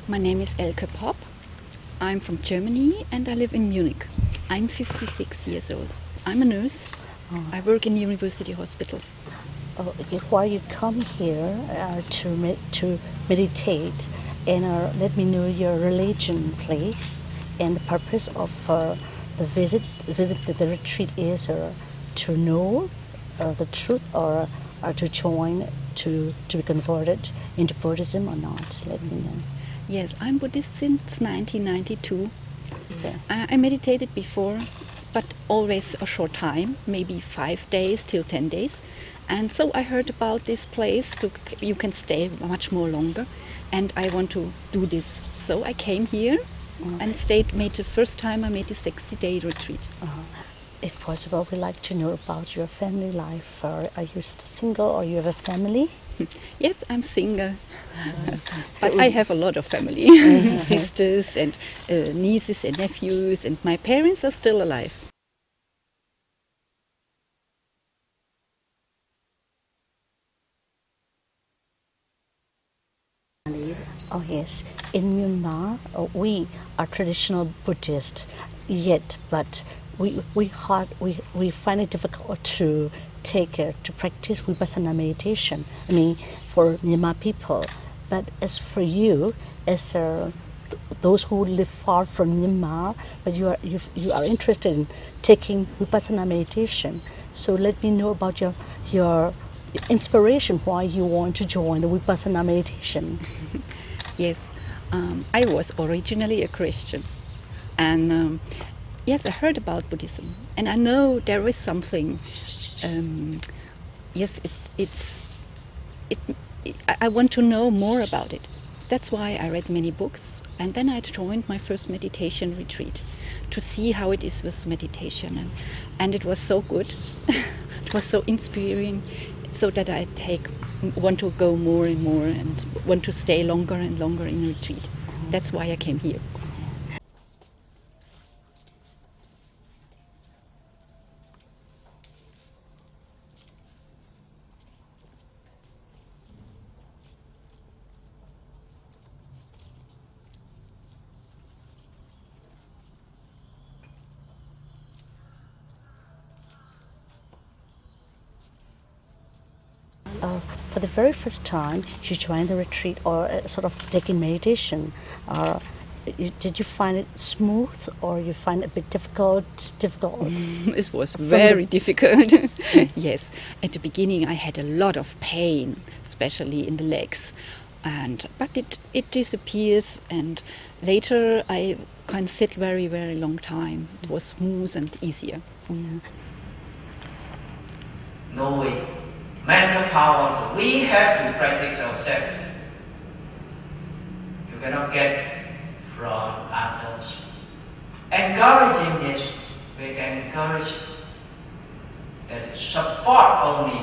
My name is Elke Popp. I'm from Germany and I live in Munich. I'm 56 years old. I'm a nurse. I work in University Hospital. Why you come here to meditate, and let me know your religion, please, and the purpose of the visit. The retreat is to know the truth, or to join to be converted into Buddhism or not. Let me know. Yes, I'm Buddhist since 1992. Okay. I meditated before, but always a short time, maybe 5 days till 10 days. And so I heard about this place, you can stay much more longer, and I want to do this. So I came here and made the first time I made a 60-day retreat. If possible, we'd like to know about your family life. Are you single or you have a family? Yes, I'm single, but I have a lot of family, sisters and nieces and nephews, and my parents are still alive. Oh yes, in Myanmar we are traditional Buddhist, yet but we find it difficult to to practice vipassana meditation. I mean, for Myanmar people, but as for you, as those who live far from Myanmar, but you are interested in taking vipassana meditation. So let me know about your inspiration why you want to join the vipassana meditation. Yes, I was originally a Christian, and yes, I heard about Buddhism, and I know there is something. Yes, it, I want to know more about it. That's why I read many books, and then I joined my first meditation retreat to see how it is with meditation, and it was so good. It was so inspiring, so that I want to go more and more and want to stay longer and longer in retreat. That's why I came here. For the very first time you joined the retreat or sort of taking meditation, did you find it smooth or you find it a bit difficult? This was very difficult. Yes, at the beginning I had a lot of pain, especially in the legs, but it disappears, and later I can sit very long time. It was smooth and easier. No way. Mental powers, we have to practice ourselves. You cannot get from others. Encouraging this, we can encourage that support only,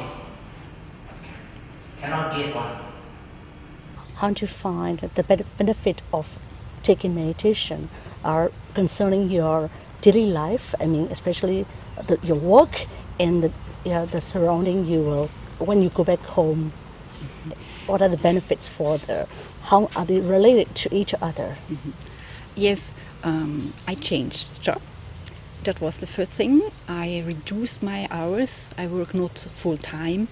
cannot give one. How do you find the benefit of taking meditation are concerning your daily life? I mean, especially your work and the surrounding you will when you go back home. What are the benefits how are they related to each other? Yes, I changed job. That was the first thing. I reduced my hours. I work not full time,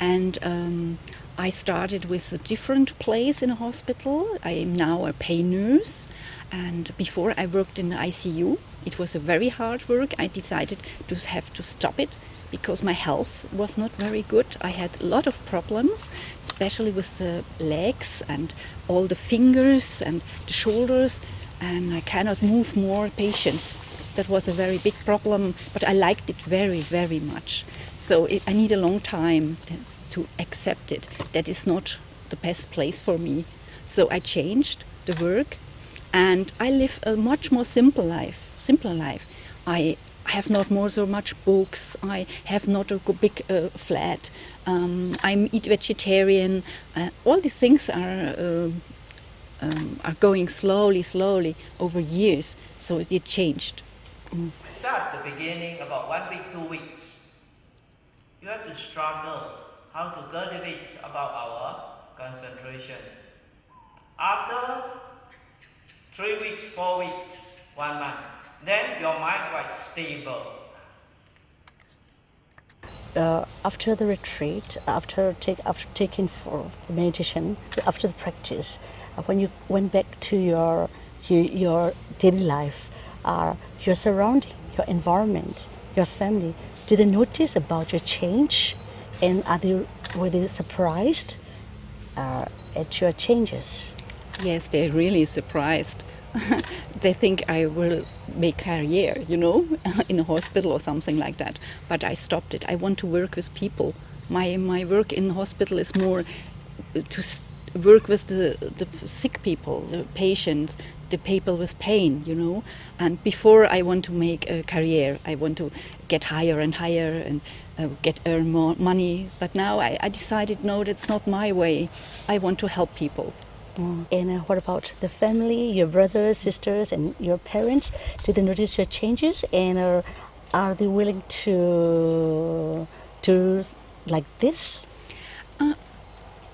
and I started with a different place in a hospital. I am now a pain nurse, and before I worked in the ICU. It was a very hard work. I decided to have to stop it because my health was not very good. I had a lot of problems, especially with the legs and all the fingers and the shoulders, and I cannot move more patients. That was a very big problem, but I liked it very much. So I need a long time to accept it. That is not the best place for me. So I changed the work, and I live a much more simpler life. I have not more so much books. I have not a big flat. I eat vegetarian. All these things are going slowly over years. So it changed. Start the beginning about 1 week, 2 weeks. You have to struggle how to cultivate about our concentration. After 3 weeks, 4 weeks, 1 month. Then your mind was stable. After the retreat, after taking for the meditation, after the practice, when you went back to your daily life, your surrounding, your environment, your family, did they notice about your change, and were they surprised at your changes? Yes, they're really surprised. They think I will make career, in a hospital or something like that. But I stopped it. I want to work with people. My work in the hospital is more work with the sick people, the patients, the people with pain. And before I want to make a career, I want to get higher and higher and earn more money. But now I decided, no, that's not my way. I want to help people. And what about the family, your brothers, sisters, and your parents? Did they notice your changes, and are they willing to like this?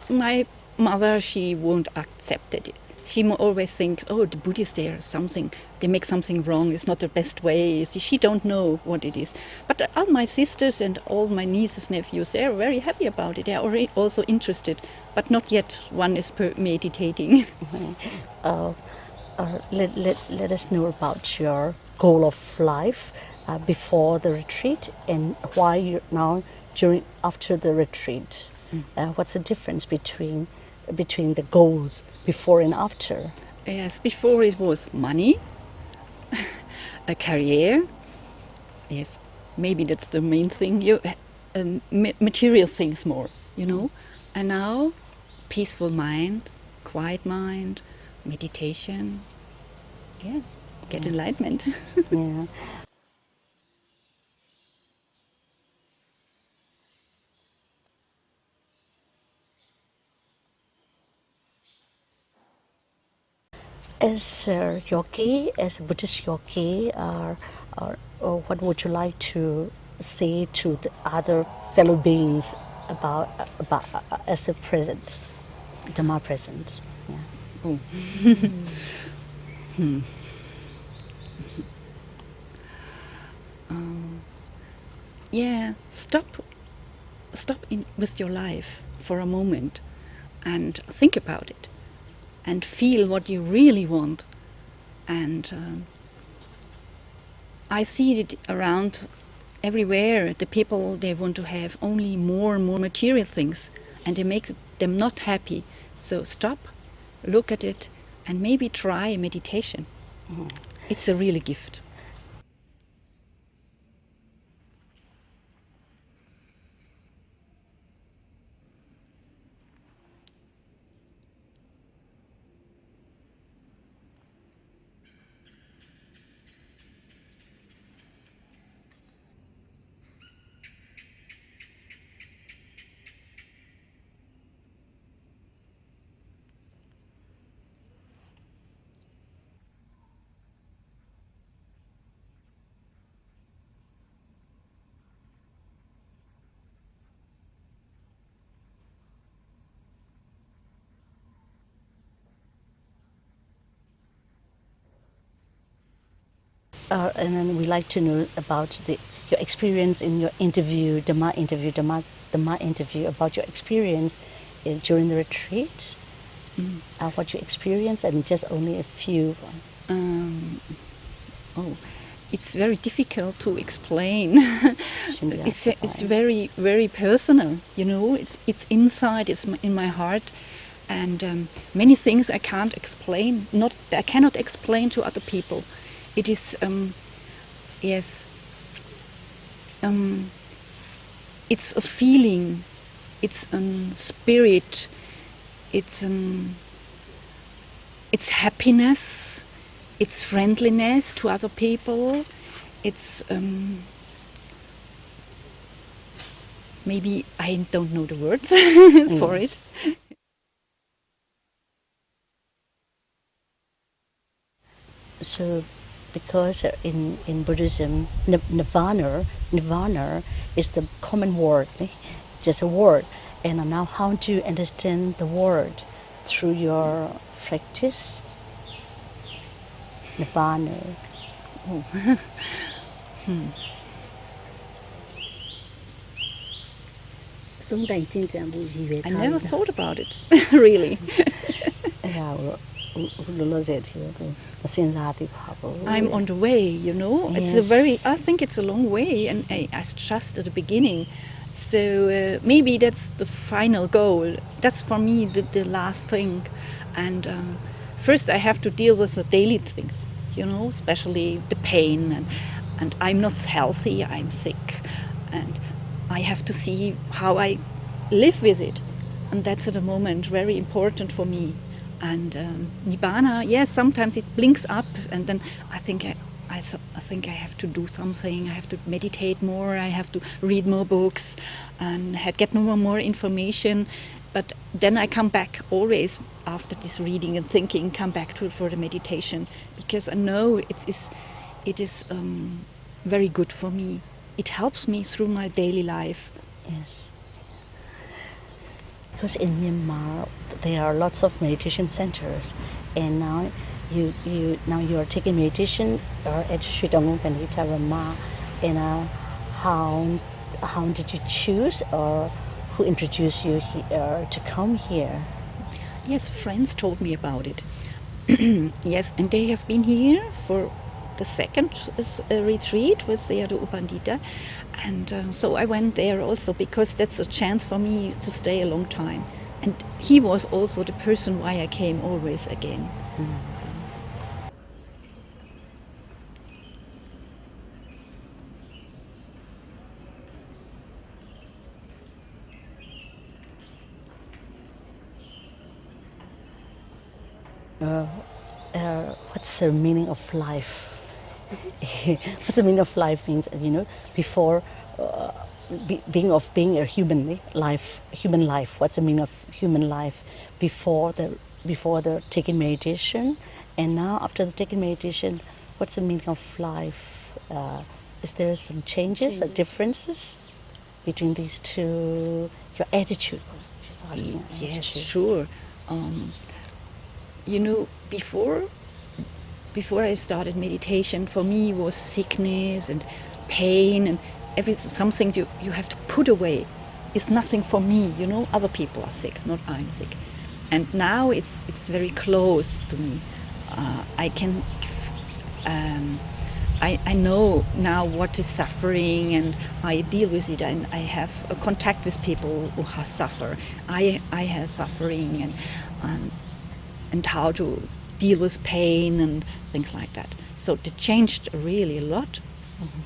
My mother, she won't accept it. She always thinks, oh, the Buddhists, they make something wrong. It's not the best way. She don't know what it is. But all my sisters and all my nieces, nephews, they're very happy about it. They're already also interested, but not yet one is meditating. Let us know about your goal of life before the retreat, and why you now after the retreat. What's the difference between the goals before and after? Yes, before it was money, a career. Yes, maybe that's the main thing. Material things more. And now, peaceful mind, quiet mind, meditation. Yeah, get enlightenment. Yeah. As a yogi, as a Buddhist yogi, or what would you like to say to the other fellow beings about as a present, Dhamma present? Yeah. Oh. Yeah, stop with your life for a moment and think about it and feel what you really want. And I see it around everywhere. The people, they want to have only more and more material things, and they make them not happy. So stop, look at it, and maybe try meditation. It's a really gift. And then we like to know about your experience in your interview, Dhamma interview, about your experience during the retreat. What you experienced, and just only a few. Um, oh, it's very difficult to explain. It's very, very personal. It's inside. It's in my heart, and many things I can't explain. I cannot explain to other people. It is yes. It's a feeling. It's a spirit. It's happiness. It's friendliness to other people. It's maybe I don't know the words for it. So, because in Buddhism, nirvana is the common word, just a word. And now, how do you understand the word through your practice? nirvana. I never thought about it, really. I'm on the way, you know. Yes. I think it's a long way, and I just at the beginning. So maybe that's the final goal. That's for me the last thing. And first, I have to deal with the daily things, you know, especially the pain. And I'm not healthy, I'm sick. And I have to see how I live with it. And that's at the moment very important for me. And Nibbana, yes, sometimes it blinks up, and then I think I think I have to do something. I have to meditate more. I have to read more books, and get more information. But then I come back always after this reading and thinking. Come back to for the meditation because I know it is very good for me. It helps me through my daily life. Yes. Because in Myanmar there are lots of meditation centers, and now you are taking meditation at Panditarama, and how did you choose, or who introduced you to come here? Yes, friends told me about it. Yes, and they have been here for the second retreat with Sayadaw Pandita, and so I went there also because that's a chance for me to stay a long time. And he was also the person why I came always again. So. What's the meaning of life? What the meaning of life means, you know, before being a human life. Human life. What's the meaning of human life before the taking meditation, and now after the taking meditation? What's the meaning of life? Is there some changes or differences between these two? Your attitude. She's asking. Yes, attitude. sure. You know, before I started meditation, for me was sickness and pain and something you have to put away. It's nothing for me, you know. Other people are sick, not I'm sick. And now it's very close to me. I can. I know now what is suffering, and I deal with it, and I have a contact with people who suffer. I have suffering, and how to deal with pain and things like that. So it changed really a lot. Mm-hmm.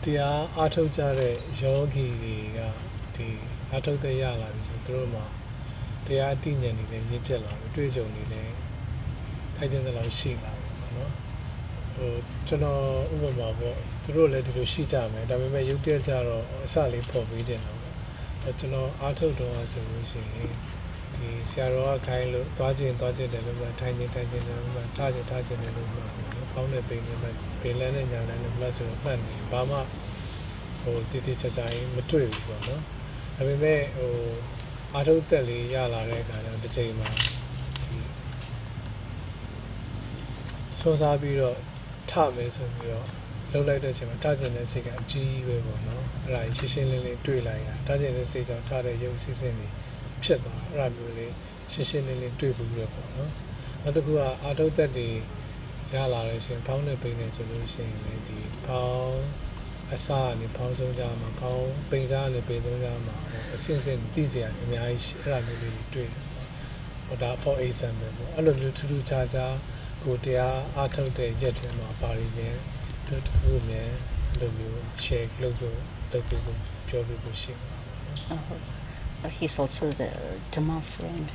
တရားအားထုတ်ကြတဲ့ယောဂီတွေကဒီအားထုတ်တဲ့ရလာပြီဆိုသူတို့မှာတရားအသိဉာဏ်တွေလည်းရင့်ကျက်လာပြီတွေ့ကြုံတွေလည်းထိုက်တဲ့လောက်ရှိလာပြီပေါ့နော်ဟိုကျွန်တော်ဥပမာပေါ့သူတို့လည်းဒီလိုရှိကြမယ်ဒါပေမဲ့ရုပ်တရက်ကြတော့အစလေးပေါ်ပေးခြင်းတော့ပေါ့ကျွန်တော်အားထုတ်တော့ဆိုလို့ရှိရင်ဒီဆရာတော်ကခိုင်းလို့သွားခြင်းတယ်လို့မှထိုင်ခြင်းတယ်လို့မှထားခြင်းတယ်လို့မှပေါင်းတဲ့ပိန်နဲ့ပိန်လန်းနဲ့ညာလန်းနဲ့မလားဆိုတော့မှတ်နေဘာမှဟိုတည်ချာချာမတွေ့ဘူးပေါ့နော်ဒါပေမဲ့ဟိုအားထုတ်သက်လေးရလာတဲ့အခါကျတော့တစ်ချိန်မှာဒီစွန့်စားပြီးတော့ထမယ်ဆိုပြီးတော့လှုပ်လိုက်တဲ့အချိန်မှာထကျင်တဲ့စိတ်ကအကြီးပဲပေါ့နော်အဲ့ဒါရှင်းရှင်းလင်းလင်းတွေ့လိုက်ရထကျင်တဲ့စိတ်ကြောင့်ထတဲ့ရုပ်စစ်စစ်တွေဖြစ်သွားအဲ့ဒါမျိုးလေးရှင်းရှင်းလင်းလင်းတွေ့ပြီးတော့ပေါ့နော်နောက်တစ်ခုကအားထုတ်သက်တွေရလာလို့ရှိရင်ဖောင်းနဲ့ပိန်နေဆိုလို့ရှိရင်လည်းဒီဖောင်းအစားနဲ့ဖောင်းဆုံးကြမှာဖောင်းပိန်စားနဲ့ပိန်ဆုံးကြမှာအစင်စင်သိစရာအများကြီးအဲ့ဒါမျိုးလေးတွေ့တယ်ဟိုဒါ for example ပေါ့အဲ့လိုမျိုးထူးထူးခြားခြားကိုတရားအားထုတ်တဲ့ရက်ထဲမှာပါရင်းနဲ့တို့တခုနဲ့အဲ့လိုမျိုး share လုပ်ဖို့ပြောပြဖို့ရှိမှာပေါ့နော် He's also the Dhamma friend.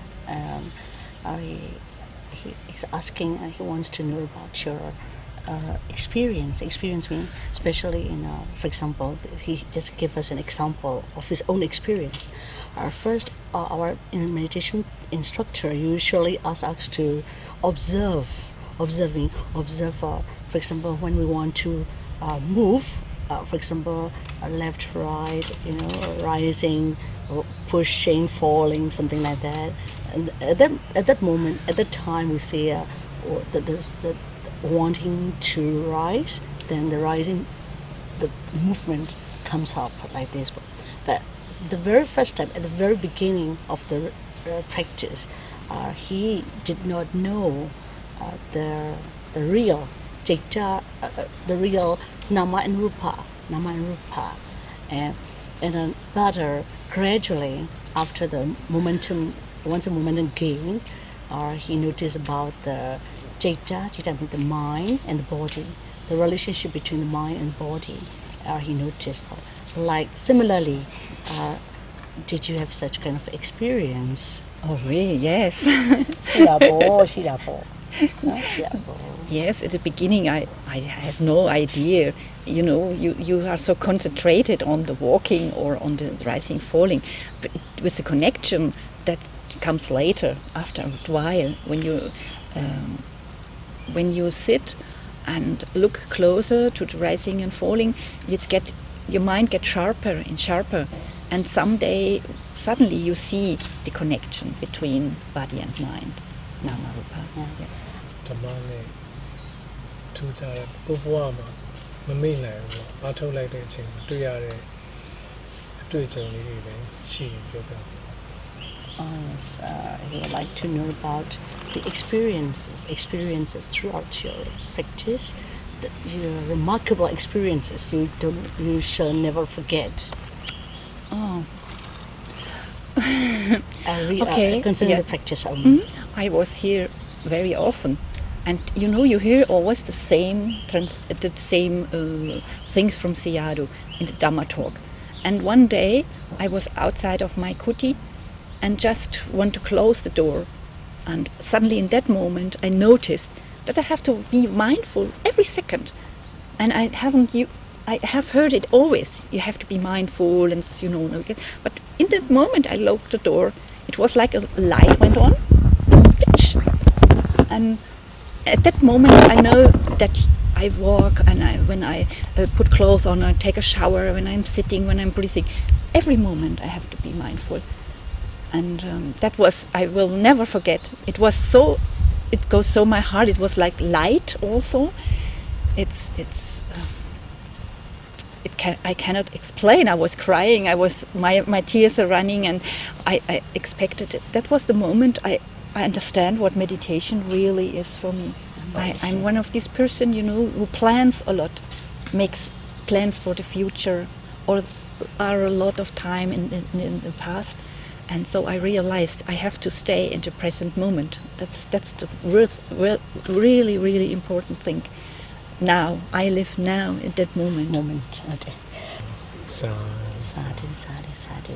He is asking. He wants to know about your experience. Experience means, especially in, for example, he just give us an example of his own experience. First, our meditation instructor usually asks us to observe. Observe. For example, when we want to move, for example, left, right, rising, pushing, falling, something like that. And at that moment, at that time, we say that wanting to rise, then the movement comes up like this. But the very first time, at the very beginning of the practice, he did not know the real Chaita, the real Nama and Rupa, and then but gradually after the momentum, once the momentum gained, he noticed about the Chaita means the mind and the body, the relationship between the mind and body. He noticed. Like similarly, did you have such kind of experience? Oh, really? Yes. Shirabo. Yes, at the beginning I had no idea. You are so concentrated on the walking or on the rising, falling. But with the connection, that comes later, after a while, when you sit and look closer to the rising and falling, your mind gets sharper and sharper, and suddenly you see the connection between body and mind. Nama Rupa. Yeah. ဓမ္မနဲ့ထူးခြားတဲ့ကိုယ့်ဘဝမှာမမေ့နိုင်ဘူးပေါ့အားထုတ်လိုက်တဲ့အချိန်မှာတွေ့ရတဲ့အတွေ့အကြုံလေးတွေလည်းရှိရင်ပြောပြပါ Yes, he would like to know about the experiences throughout your practice, your remarkable experiences you shall never forget. Oh. Okay. Concerning the practice. I was here very often, and you hear always the same things from Sayadaw in the Dhamma talk. And one day I was outside of my kuti and just want to close the door, and suddenly in that moment I noticed that I have to be mindful every second, and I have heard it always. You have to be mindful, and but in that moment I locked the door. It was like a light went on, and at that moment I know that I walk, and when I put clothes on, I take a shower, when I'm sitting, when I'm breathing, every moment I have to be mindful. And that was, I will never forget. It goes so my heart. It was like light also. I cannot explain. I was crying. My tears are running, and I expected it. That was the moment I understand what meditation really is for me. I'm one of these person, who plans a lot, makes plans for the future, or are a lot of time in the past. And so I realized I have to stay in the present moment. That's the really, really important thing. Now, I live now in that moment. Okay. Sadhu. Sadhu.